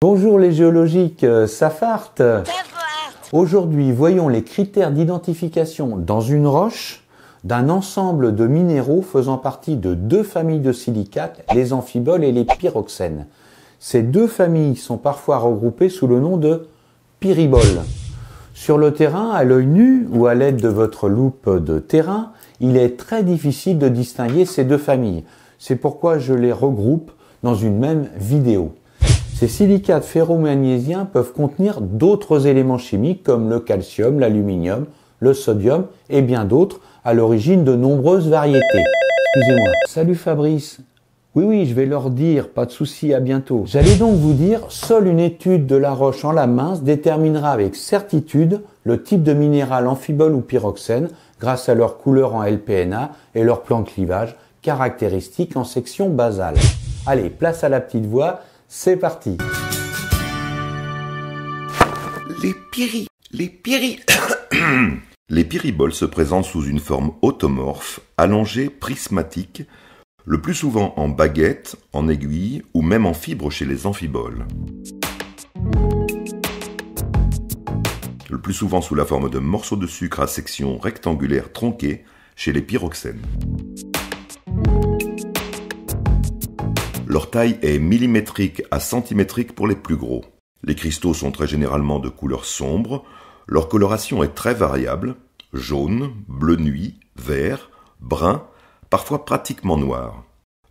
Bonjour les géologiques, Safart. Aujourd'hui, voyons les critères d'identification dans une roche d'un ensemble de minéraux faisant partie de deux familles de silicates, les amphiboles et les pyroxènes. Ces deux familles sont parfois regroupées sous le nom de pyriboles. Sur le terrain, à l'œil nu ou à l'aide de votre loupe de terrain, il est très difficile de distinguer ces deux familles. C'est pourquoi je les regroupe dans une même vidéo. Ces silicates ferromagnésiens peuvent contenir d'autres éléments chimiques comme le calcium, l'aluminium, le sodium et bien d'autres, à l'origine de nombreuses variétés. Excusez-moi. Salut Fabrice. Oui, je vais leur dire, pas de souci, à bientôt. J'allais donc vous dire, seule une étude de la roche en la mince déterminera avec certitude le type de minéral amphibole ou pyroxène grâce à leur couleur en LPNA et leur plan de clivage caractéristique en section basale. Allez, place à la petite voix. C'est parti. Les pyriboles se présentent sous une forme automorphe, allongée, prismatique, le plus souvent en baguette, en aiguille ou même en fibre chez les amphiboles. Le plus souvent sous la forme de morceaux de sucre à section rectangulaire tronquée chez les pyroxènes. Leur taille est millimétrique à centimétrique pour les plus gros. Les cristaux sont très généralement de couleur sombre. Leur coloration est très variable, jaune, bleu nuit, vert, brun, parfois pratiquement noir.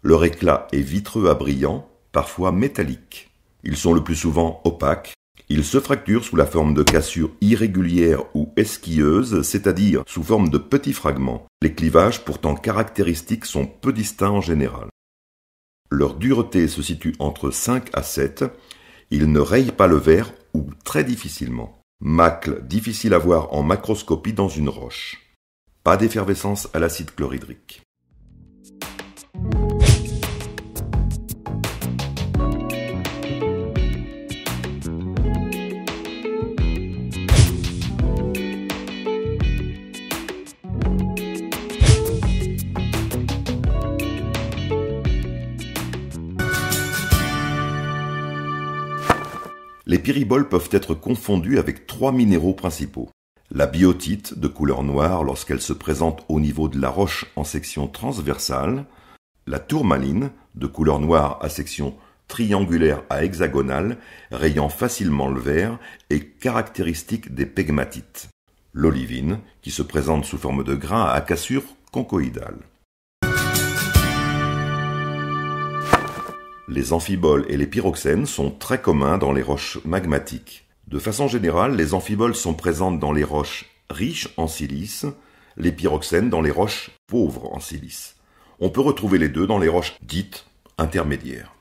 Leur éclat est vitreux à brillant, parfois métallique. Ils sont le plus souvent opaques. Ils se fracturent sous la forme de cassures irrégulières ou esquilleuses, c'est-à-dire sous forme de petits fragments. Les clivages pourtant caractéristiques sont peu distincts en général. Leur dureté se situe entre 5 à 7. Ils ne rayent pas le verre ou très difficilement. Macles difficiles à voir en macroscopie dans une roche. Pas d'effervescence à l'acide chlorhydrique. Les pyriboles peuvent être confondus avec trois minéraux principaux. La biotite, de couleur noire lorsqu'elle se présente au niveau de la roche en section transversale. La tourmaline, de couleur noire à section triangulaire à hexagonale, rayant facilement le vert et caractéristique des pegmatites. L'olivine, qui se présente sous forme de grains à cassure conchoïdale. Les amphiboles et les pyroxènes sont très communs dans les roches magmatiques. De façon générale, les amphiboles sont présentes dans les roches riches en silice, les pyroxènes dans les roches pauvres en silice. On peut retrouver les deux dans les roches dites intermédiaires.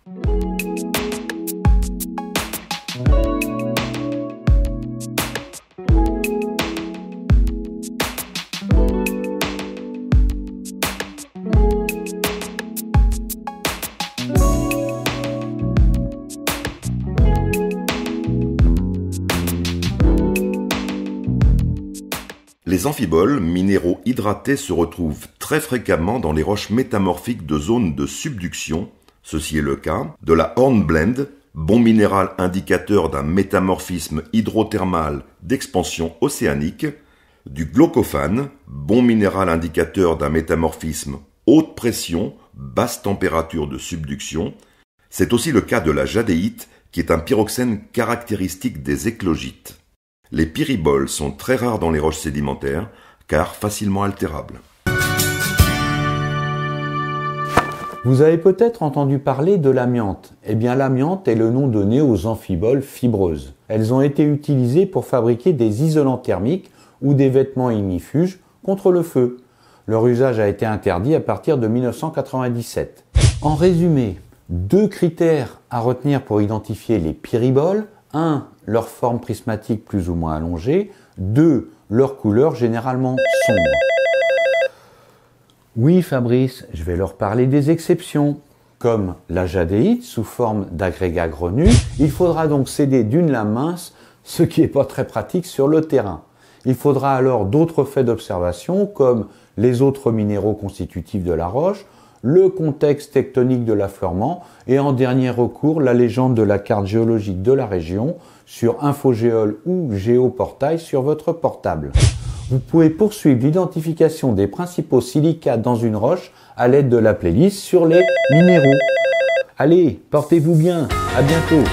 Les amphiboles, minéraux hydratés, se retrouvent très fréquemment dans les roches métamorphiques de zones de subduction. Ceci est le cas de la hornblende, bon minéral indicateur d'un métamorphisme hydrothermal d'expansion océanique, du glaucophane, bon minéral indicateur d'un métamorphisme haute pression, basse température de subduction. C'est aussi le cas de la jadéite, qui est un pyroxène caractéristique des éclogites. Les pyriboles sont très rares dans les roches sédimentaires, car facilement altérables. Vous avez peut-être entendu parler de l'amiante. Eh bien, l'amiante est le nom donné aux amphiboles fibreuses. Elles ont été utilisées pour fabriquer des isolants thermiques ou des vêtements ignifuges contre le feu. Leur usage a été interdit à partir de 1997. En résumé, deux critères à retenir pour identifier les pyriboles. 1. Leur forme prismatique plus ou moins allongée. 2. Leur couleur généralement sombre. Oui Fabrice, je vais leur parler des exceptions. Comme la jadéite sous forme d'agrégat grenu, il faudra donc s'aider d'une lame mince, ce qui n'est pas très pratique sur le terrain. Il faudra alors d'autres faits d'observation comme les autres minéraux constitutifs de la roche, le contexte tectonique de l'affleurement et en dernier recours la légende de la carte géologique de la région sur InfoGéol ou Géoportail sur votre portable. Vous pouvez poursuivre l'identification des principaux silicates dans une roche à l'aide de la playlist sur les minéraux. Allez, portez-vous bien, à bientôt.